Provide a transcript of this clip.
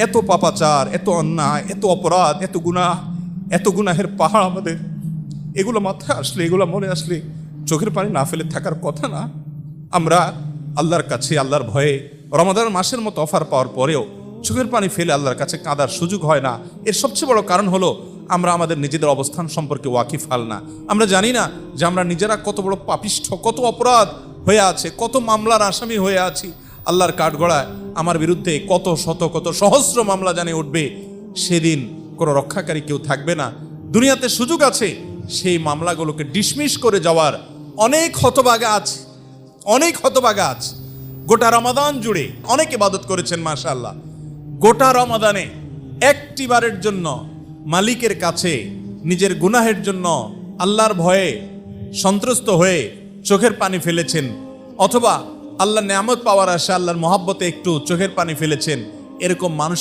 এত পাপাচার, এত অন্যায়, এত অপরাধ, এত গুনাহের পাহাড় আমাদের, এগুলো মাথায় আসলে, এগুলো মনে আসলে চোখের পানি না ফেলে থাকার কথা না। আমরা আল্লাহর কাছে, আল্লাহর ভয়ে রমাদান মাসের মতো অফার পাওয়ার পরেও চোখের পানি ফেলে আল্লাহর কাছে কাঁদার সুযোগ হয় না। এর সবচেয়ে বড় কারণ হলো আমরা আমাদের নিজেদের অবস্থান সম্পর্কে ওয়াকিফ হাল না। আমরা জানি না যে আমরা নিজেরা কত বড় পাপিষ্ঠ, কত অপরাধ হয়ে আছে, কত মামলার আসামি হয়ে আছি। আল্লাহর কাঠগড়ায় আমার বিরুদ্ধে কত শত, কত সহস্র মামলা জানে উঠবে, সেদিন কোনো রক্ষাকারী কেউ থাকবে না। দুনিয়াতে সুযোগ আছে সেই মামলাগুলোকে ডিসমিস করে যাওয়ার। অনেক হতভাগা আছে, অনেক হতভাগা আছে। গোটা রমাদান জুড়ে অনেক ইবাদত করেছেন মাশাআল্লাহ। গোটা রমাদানে একটি বারের জন্য মালিকের কাছে নিজের গুনাহের জন্য আল্লাহর ভয়ে সন্ত্রস্ত হয়ে চোখের পানি ফেলেছেন, অথবা আল্লাহর নেয়ামত পাওয়ার আশা, আল্লাহর মহব্বতে একটু চোখের পানি ফেলেছেন। এরকম মানুষ